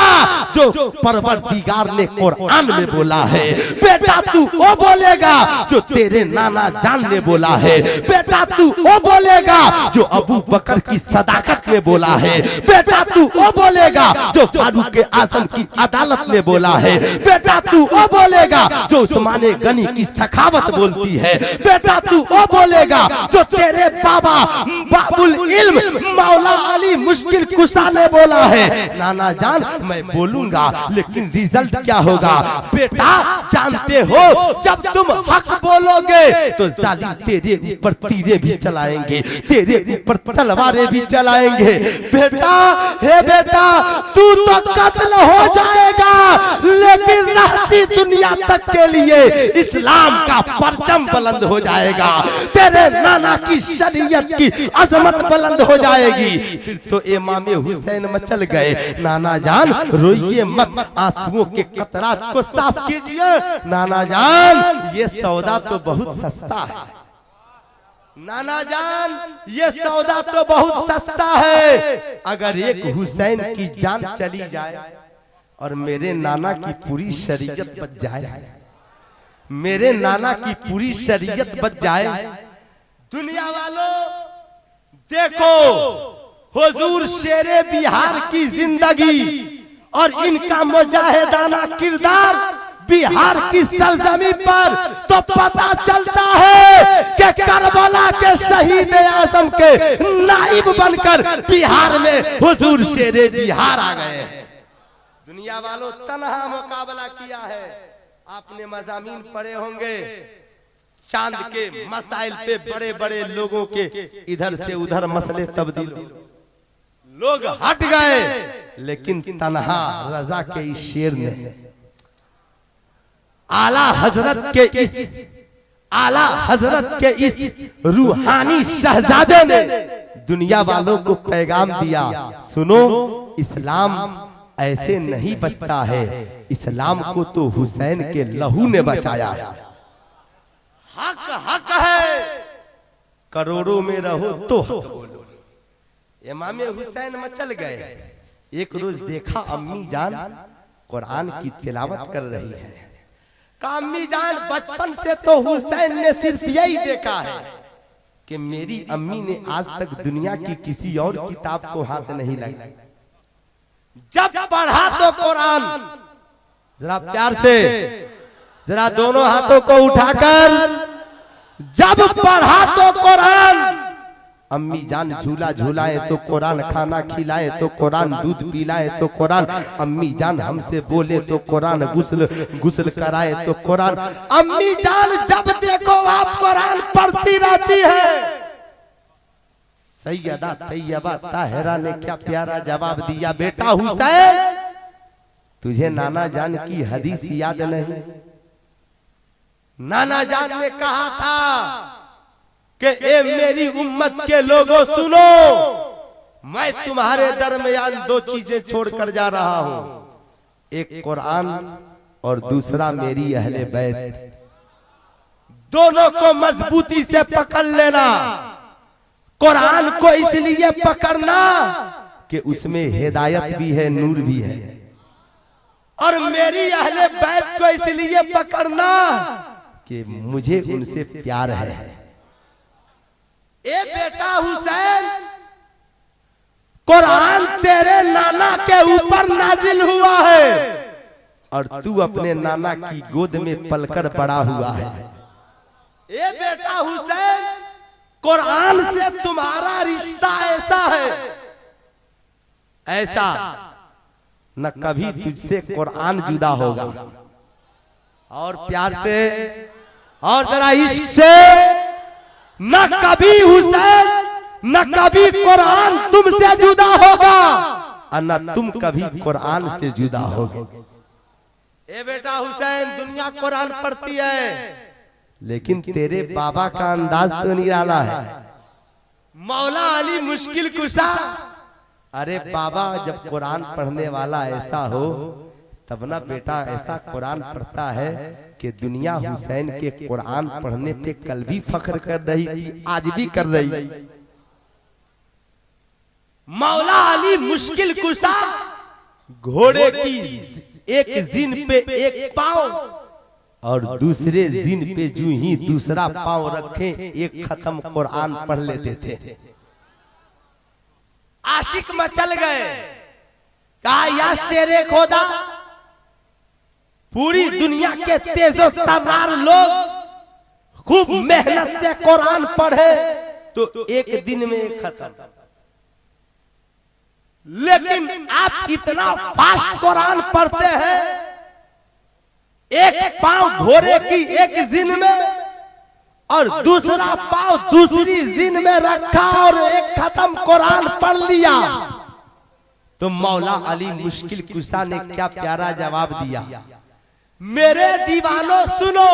जो परवरदिगार ने कुरान में बोला है, बेटा तू वो बोलेगा जो तेरे नाना जान ने बोला है, बेटा तू वो बोलेगा जो अबू बकर की सदाकत ने बोला है, बेटा तू वो बोलेगा जो फारूक आजम की अदालत ने बोला है, बेटा तू वो बोलेगा जो उस्मान गनी की सखावत बोलती है, बेटा तू वो बोलेगा जो तेरे बाबा बाबुल इल्म मौला अली मुश्किल कुशा ने बोला है। नाना जान, मैं बोलूंगा लेकिन रिजल्ट क्या होगा? बेटा जानते हो, जब तुम हक बोलोगे तो जालिम तेरे ऊपर तीरे भी चलाएंगे, तेरे ऊपर तलवारें भी चलाएंगे। बेटा, हे बेटा, तू तो कत्ल हो जाएगा लेकिन रहती दुनिया तक के लिए इस्लाम का परचम बुलंद हो जाएगा, तेरे नाना की शरीयत की अजमत बुलंद हो जाएगी। फिर तो इमाम हुसैन मचल गए। नाना जान रोइए मत, आंसुओं के कतरात को साफ कीजिए। नाना जान, ये सौदा तो बहुत सस्ता है। नाना जान, ये सौदा तो बहुत सस्ता है। अगर एक हुसैन की जान चली जाए और मेरे नाना की पूरी शरीयत बच जाए, मेरे नाना की पूरी शरीयत बच जाए, दुनिया वालों देखो हुजूर शेरे बिहार की जिंदगी और इनका मुजाहिदाना किरदार बिहार की सरजमी पर तो पता चलता है कि करबला के शहीद आजम के नाइब बनकर बिहार में हुजूर शेरे बिहार आ गए हैं। दुनिया वालों, तन्हा मुकाबला किया है। आपने मज़ामीन पढ़े होंगे, चांद के मसाइल पे बड़े बड़े लोगों के इधर से उधर मसले तब्दील, लोग हट गए, लेकिन तन्हा रजा के इस शेर ने, आला हजरत के इस रूहानी शहजादे ने दुनिया वालों को पैगाम दिया, सुनो, इस्लाम ऐसे नहीं बचता है, इस्लाम को तो हुसैन के लहू ने बचाया। हक हक है, करोड़ों में रहो तो हक बोलो। इमाम हुसैन मचल गए। एक रोज देखा अम्मी जान कुरान की तिलावत कर रही है। अम्मी जान, बचपन से तो हुसैन ने सिर्फ यही देखा है कि मेरी अम्मी ने आज तक दुनिया की किसी और किताब को हाथ नहीं लगाया। जब पढ़ा तो कुरान, जरा प्यार से, जरा दोनों हाथों को उठाकर, जब पढ़ा तो कुरान, अम्मी जान झूला झूलाए तो कुरान, खाना खिलाए तो कुरान, दूध पिलाए तो कुरान, अम्मी जान हमसे बोले तो कुरान, गुस्ल कराए तो कुरान। अम्मी जान जब देखो आप कुरान पढ़ती गिराती है। सैयदा तैयबा ताहिरा ने क्या प्यारा जवाब दिया, बेटा हुसैन तुझे नाना जान की हदीस याद नहीं? नाना जान ने कहा था कि ए मेरी उम्मत के लोगों सुनो, मैं तुम्हारे दरमियान दो चीजें छोड़कर जा रहा हूं, एक कुरान और दूसरा मेरी अहले बैत। दोनों को मजबूती से पकड़ लेना। कुरान को इसलिए पकड़ना कि उसमें हिदायत भी है, नूर भी है, और मेरी अहले बैत को इसलिए पकड़ना कि मुझे उनसे प्यार है। ए बेटा हुसैन, कुरान तेरे नाना के ऊपर नाजिल हुआ है और तू अपने नाना की गोद में पलकर बड़ा हुआ है। ए बेटा हुसैन, कुरान से तुम्हारा रिश्ता ऐसा है, ऐसा न कभी तुझसे कुरान जुदा होगा। और प्यार से और जरा इश्क से, न कभी हुसैन, न कभी कुरान तुमसे जुदा होगा और न तुम कभी कुरान से जुदा होगे। ए बेटा हुसैन, दुनिया कुरान पढ़ती है लेकिन तेरे बाबा का अंदाज तो निराला है। मौला अली मुश्किल कुशा, अरे बाबा जब कुरान पढ़ने वाला ऐसा हो तब ना बेटा ऐसा कुरान पढ़ता है कि दुनिया हुसैन के कुरान पढ़ने पे कल भी फख्र कर रही थी, आज भी कर रही। मौला अली मुश्किल कुशा घोड़े की एक जिन पे एक पांव और दूसरे जिन पे जो ही दूसरा पांव रखे एक खत्म कुरान पढ़ लेते थे। आशिक मचल गए, कहा या शेरे खोदा, पूरी दुनिया के तेजो तर्रार लोग खूब मेहनत से कुरान पढ़े तो एक दिन में खत्म, लेकिन आप इतना फास्ट कुरान पढ़ते हैं, एक पांव घोड़े की एक जिन में और दूसरा पांव दूसरी जिन में रखा और एक खत्म कुरान पढ़ लिया। तो मौला अली मुश्किल कुशा ने क्या प्यारा जवाब दिया, मेरे दीवानों सुनो,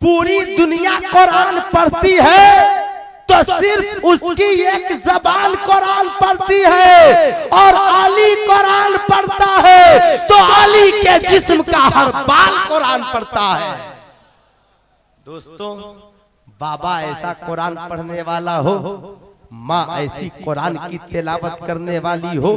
पूरी दुनिया कुरान पढ़ती है तो सिर्फ उसकी एक जबान कुरान पढ़ती है, और अली कुरान पढ़ता है तो अली के जिस्म का हर बाल कुरान पढ़ता है। दोस्तों, बाबा ऐसा कुरान पढ़ने वाला हो, माँ ऐसी कुरान की तिलावत करने वाली हो,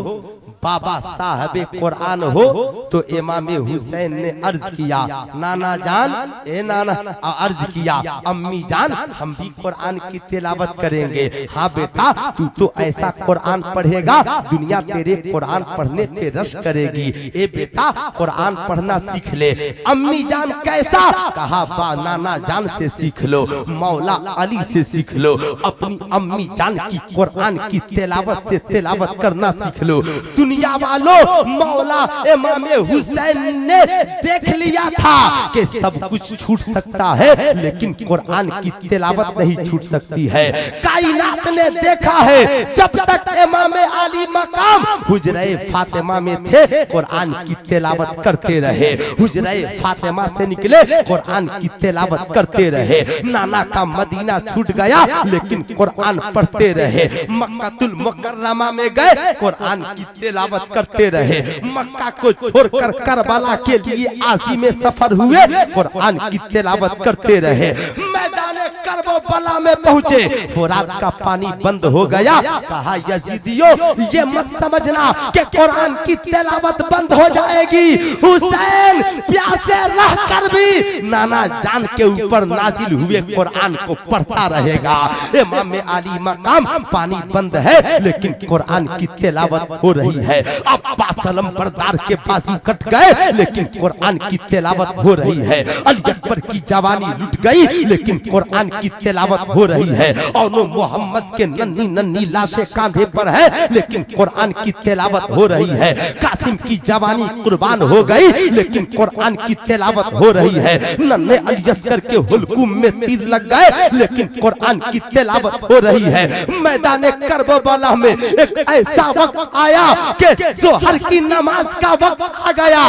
बाबा साहब कुरान हो, तो इमाम हुसैन ने अर्ज किया, नाना जान, ए नाना, अर्ज किया अम्मी जान, हम भी कुरान की तिलावत करेंगे। हाँ बेटा, तू तो ऐसा कुरान पढ़ेगा दुनिया तेरे कुरान पढ़ने पे रश करेगी। ए बेटा, कुरान पढ़ना सीख ले। अम्मी जान कैसा? कहा बा नाना जान से सीख लो, मौला अली से सीख लो, अपनी अम्मी जान की कुरान की तिलावत से तिलावत करना सीख लो। दुनिया वालों, मौला इमाम हुसैन ने देख लिया था कि सब कुछ छूट सकता है लेकिन कुरान की तिलावत नहीं छूट सकती है। कायनात ने देखा है, जब तक इमाम अली मकाम हुजरे फातिमा में थे कुरान की तिलावत करते रहे, हुजरे फातिमा से निकले कुरान की तिलावत करते रहे। नाना का मदीना छूट गया लेकिन कुरान पढ़ते रहे। मक्कातुल मुकर्रमा में गए, कुरान की तिलावत करते रहे। मक्का को छोड़कर करबला के लिए आज़िम सफर हुए, कुरान की तिलावत करते रहे। मैदान करबला में पहुंचे, फुरात का पानी बंद हो गया। कहा यजीदियों, ये मत समझना कि कुरान की तिलावत बंद हो जाएगी, हुसैन प्यासे रह कर भी नाना जान के ऊपर नाजिल हुए कुरान को पढ़ता रहेगा। इमाम अली मकाम पानी बंद है लेकिन कुरान की तिलावत हो रही है। अब्बास सलम बरदार के बाजू कट गए लेकिन कुरान की तिलावत हो रही है। अली अकबर की जवानी लुट गई लेकिन कुरान की तिलावत हो रही है और वो मोहम्मद के नन्ही नन्ही लाशें कांधे पर है, लेकिन कुरान की तिलावत हो रही है। कासिम की जवानी कुर्बान हो गई, लेकिन कुरान की तिलावत हो रही है। नन्हे अली असगर के हुलकुम में तीर लग गए, लेकिन कुरान की तिलावत हो रही है। मैदान करबला में एक ऐसा वक्त आया कि जोहर की नमाज का वक्त आ गया।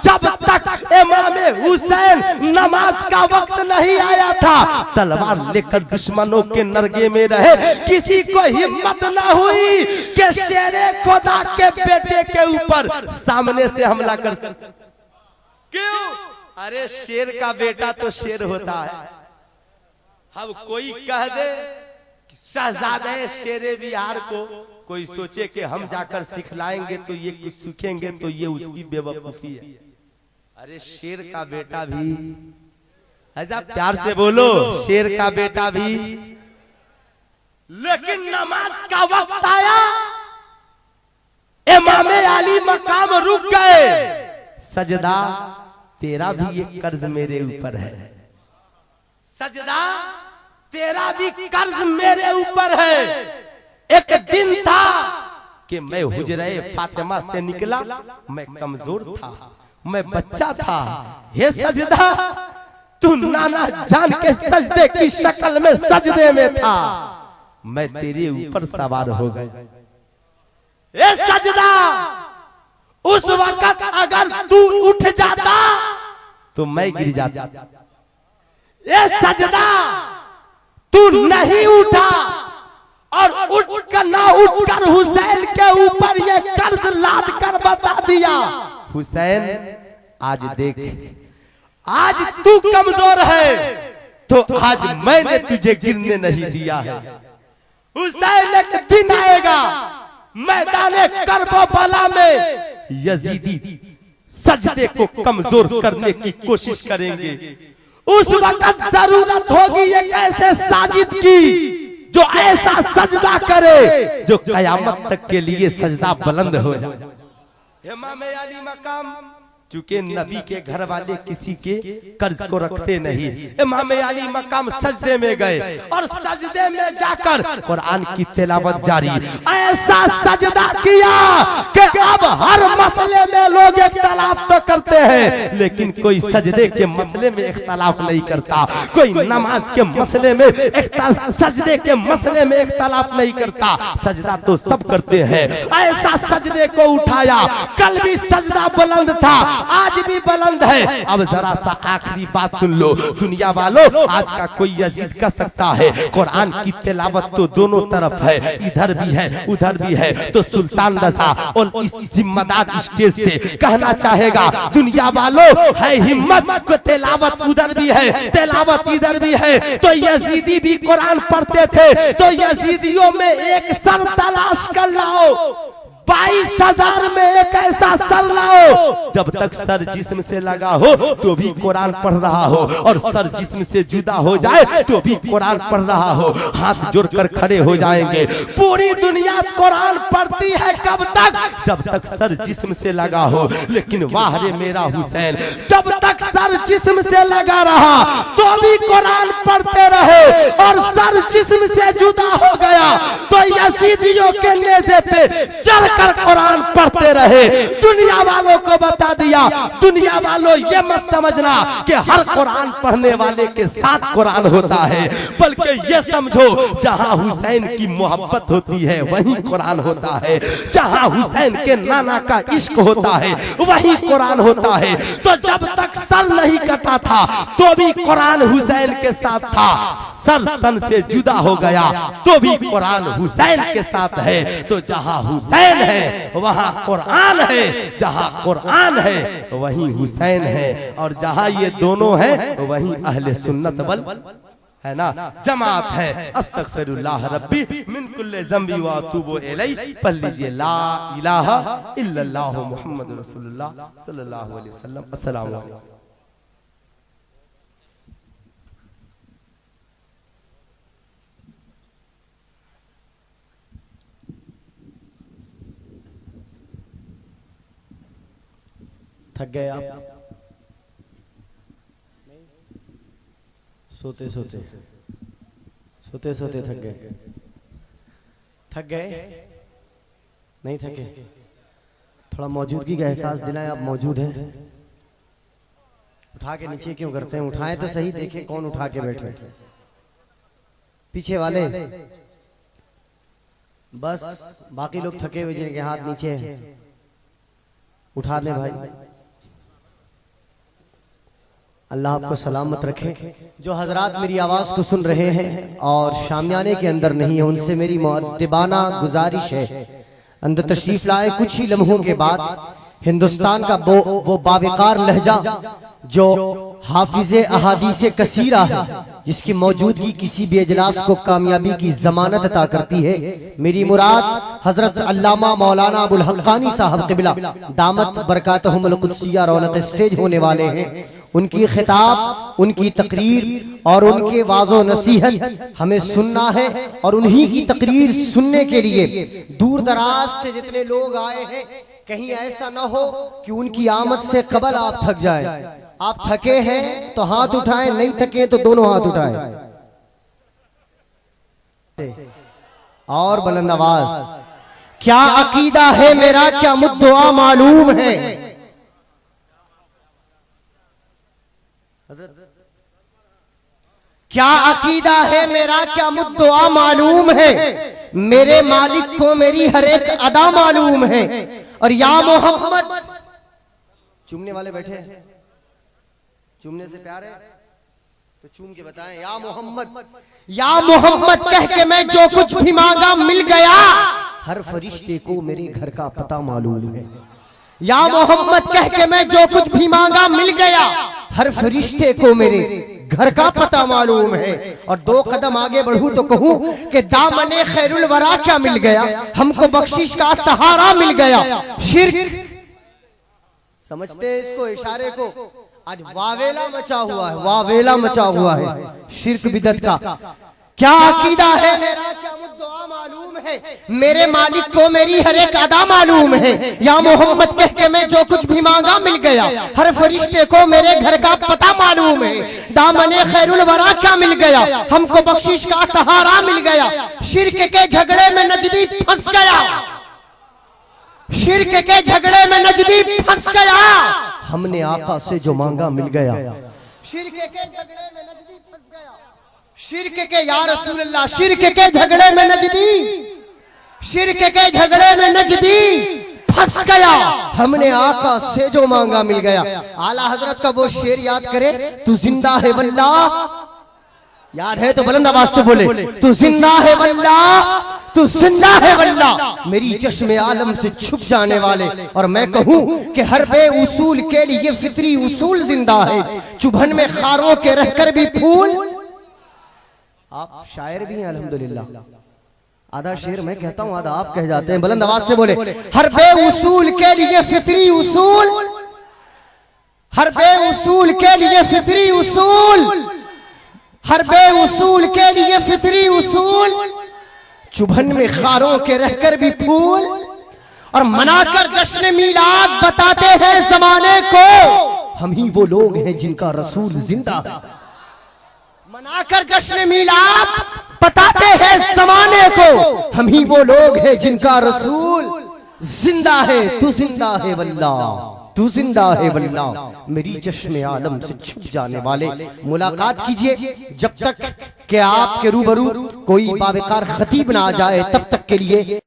जब तक इमाम हुसैन नमाज का वक्त नहीं आया था, तलवार लेकर दुश्मनों के नरगे में रहे। किसी को हिम्मत न हुई कि शेरे खुदा के बेटे के ऊपर सामने से हमला कर। क्यों? अरे शेर का बेटा तो शेर होता है। अब कोई कह दे शहजादे शेरे बिहार को, कोई सोचे कि हम जाकर सिखलाएंगे तो ये कुछ सीखेंगे, तो ये उसकी बेवकूफी है। अरे शेर का बेटा भी, ऐसा प्यार से बोलो, शेर का बेटा भी। लेकिन नमाज का वक्त आया, इमाम अली मकाम रुक गए। सजदा तेरा भी ये कर्ज मेरे ऊपर है, सजदा तेरा भी कर्ज मेरे ऊपर है। एक दिन था कि मैं हुजरे फातिमा से निकला, मैं कमजोर था, मैं बच्चा था। हे सजदा, तू नाना जान के सजदे की शक्ल में सजदे में था, मैं तेरे ऊपर सवार हो गया। ए सजदा, उस वक्त अगर तू उठ जाता तो मैं गिर जाता। ए सजदा, तू नहीं उठा और उठकर ना उठकर हुसैन के ऊपर ये कर्ज लाद कर बता दिया, हुसैन आज देख, आज तू कमजोर है तो आज मैंने तुझे गिरने नहीं दिया है। हुसैन एक दिन आएगा मैदान करबला में यजीदी सजदे को कमजोर करने की कोशिश करेंगे। उस वक्त जरूरत होगी एक ऐसे साजिद की जो ऐसा सजदा करे जो कयामत तक के लिए सजदा बुलंद हो जाए। इमाम अली मकाम, चूंकि नबी के घर वाले किसी के कर्ज को रखते नहीं, इमाम अली मकाम सजदे में गए और सजदे में जाकर कुरान की तिलावत जारी। ऐसा सजदा किया कि अब हर मसले में लोग इख्तलाफ तो करते हैं, लेकिन कोई सजदे के मसले में इख्तलाफ नहीं करता, कोई नमाज के मसले में सजदे के मसले में इख्तलाफ नहीं करता। सजदा तो सब करते हैं। ऐसा सजदे को उठाया, कल भी सजदा बुलंद था, आज भी बुलंद है। अब जरा सा आखिरी बात सुन लो दुनिया वालों, आज का कोई यजीद कह सकता है कुरान की तिलावत तो दोनों तरफ है, इधर भी है उधर भी है, तो सुल्तान रज़ा और इस जिम्मेदार स्टेज से कहना चाहेगा दुनिया वालों, है हिम्मत को तिलावत उधर भी है तिलावत इधर भी है। तो यजीदी भी कुरान पढ़ते थे, तो यजीदियों में एक सर तलाश कर लाओ, 22,000 में एक ऐसा सर लाओ, जब तक सर जिस्म से लगा हो तो भी कुरान पढ़ रहा हो, और सर जिस्म से जुदा हो जाए तो भी कुरान पढ़ रहा हो। हाथ जोड़कर खड़े हो जाएंगे। पूरी दुनिया कुरान पढ़ती है कब तक? जब तक सर जिस्म से लगा हो। लेकिन वाह रे मेरा हुसैन, जब तक सर जिस्म से लगा रहा तो भी कुरान पढ़ते रहे, और सर जिस्म से जुदा हो गया तो यजीदियों के नेज़े पे चल कुरान पढ़ते रहे। दुनिया वालों को बता दिया, दुनिया वालों ये मत समझना कि हर कुरान पढ़ने वाले के साथ कुरान होता है, बल्कि ये समझो जहां हुसैन की मोहब्बत होती है वहीं कुरान होता है, जहां हुसैन के नाना का इश्क होता है वहीं कुरान होता है। तो जब तक सर नहीं कटा था तो भी कुरान हुसैन के साथ था, सर तन से जुदा हो गया तो भी कुरान हुसैन के साथ है। तो जहां हुसैन है वहां कुरान है, जहां कुरान है वहीं हुसैन है, और जहां ये दोनों हैं वहीं अहले सुन्नत वल है ना जमात है। अस्तगफिरुल्लाह रब्बी मिन कुल्li ज़ंबी व अतूबु इलैह। पढ़ लीजिए ला इलाहा इल्लल्लाहु मुहम्मदुर रसूलुल्लाह सल्लल्लाहु अलैहि वसल्लम। अस्सलाम वालेकुम। थक गए आप सोते सोते? सोते सोते थक गए। थक गए? नहीं थके? थोड़ा मौजूदगी का एहसास दिलाएं, आप मौजूद हैं। उठा के नीचे क्यों करते हैं? उठाएं तो सही, देखें कौन उठा के बैठे। पीछे वाले बस, बाकी लोग थके हुए जिनके हाथ नीचे हैं उठा ले भाई। अल्लाह आपको सलामत रखे। जो हजरात मेरी आवाज को सुन रहे हैं और शामियाने के अंदर नहीं है, उनसे मेरी मुअद्दिबाना गुजारिश है, अंदर तशरीफ लाए। कुछ ही लम्हों के बाद हिंदुस्तान का वो बावकार लहजा जो हाफिज़े अहादीसे कसीरा है, जिसकी मौजूदगी किसी भी इजलास को कामयाबी की जमानत अता करती है। मेरी मुराद हजरत अल्लामा मौलाना अबुल हक्कानी साहब क़िबला दामत बरकातहुमुल कुद्सिया रौनक स्टेज होने वाले हैं। उनकी खिताब, उनकी तकरीर और उनके वाज़ो नसीहत हमें सुनना है। और उन्हीं की तकरीर सुनने के लिए दूर दराज से जितने लोग आए हैं, कहीं ऐसा ना हो कि उनकी आमद से कबल आप थक जाएं। आप थके हैं तो हाथ उठाएं, नहीं थके तो दोनों हाथ उठाएं और बुलंद आवाज। क्या अकीदा है मेरा, क्या मुद्दुआ मालूम है? क्या अकीदा है मेरा, क्या मुद्दुआ मालूम है? मेरे मालिक को मेरी हर एक अदा मालूम है। और या मोहम्मद, चूमने वाले बैठे हैं, चूमने से प्यार है तो चूम के बताएं, या मोहम्मद, या मोहम्मद कह के मैं जो कुछ भी मांगा मिल गया। हर फरिश्ते को मेरे घर का पता मालूम है। या मोहम्मद कह के मैं जो कुछ भी मांगा मिल गया। हर फरिश्ते को मेरे घर का पता मालूम है। और दो कदम आगे बढ़ूं तो कहूं कि दामने खैरुल वरा क्या मिल गया, हमको बख्शिश का सहारा मिल गया। शिर्क समझते इसको, इशारे को? आज वावेला मचा हुआ है, वावेला मचा हुआ है शिर्क बिदअत का। क्या अकीदा है मेरा, क्या मुद्दुआ मालूम है? मेरे मालिक को मेरी हर एक अदा मालूम है। या मोहम्मद कह के मैं जो कुछ भी मांगा मिल गया। हर फरिश्ते को मेरे घर का पता मालूम है। दामने खैरुल वरा क्या मिल गया, हमको बख्शिश का सहारा मिल गया। शिर्क के झगड़े में नजदी फंस गया, शिर्क के झगड़े में नजदी फंस गया। हमने आका से जो मांगा मिल गया। शिर्क के झगड़े में नजदी फंस गया। शिर्क के, या रसूल अल्लाह, शिर्क के झगड़े में नजदी, शिर्क के झगड़े में नजदी फंस गया। हमने आका से जो मांगा मिल गया। आला हजरत का वो शेर याद करे, तू जिंदा है वल्लाह, याद है तो बुलंद आवाज से बोले, तू जिंदा है वल्लाह, तू जिंदा है वल्लाह, मेरी चश्मे आलम से छुप जाने वाले। और मैं कहूं कि हर बे उसूल के लिए फितरी उसूल जिंदा है। चुभन में खारों के रहकर भी फूल। आप शायर भी हैं अल्हम्दुलिल्लाह। आधा शेर मैं कहता हूं, आधा आप कह जाते हैं। बुलंद आवाज से बोले, हर बे उसूल के लिए फितरी उसूल, हर बे उसूल के लिए फितरी उसूल, हर बे उसूल के लिए फितरी उसूल। चुभन में खारों के रहकर भी फूल। और मनाकर जश्न मीलाद बताते हैं जमाने को, हम ही वो लोग हैं जिनका रसूल जिंदा है। मनाकर जश्न मीलाद बताते हैं जमाने को, हम ही वो लोग हैं जिनका रसूल जिंदा है। तू जिंदा है वल्लाह, तू जिंदा है वल्लाह, मेरी चश्मे आलम से छुप जाने वाले। मुलाकात कीजिए जब तक कि आपके रूबरू कोई बावकार खतीब ना आ जाए, तब तक के लिए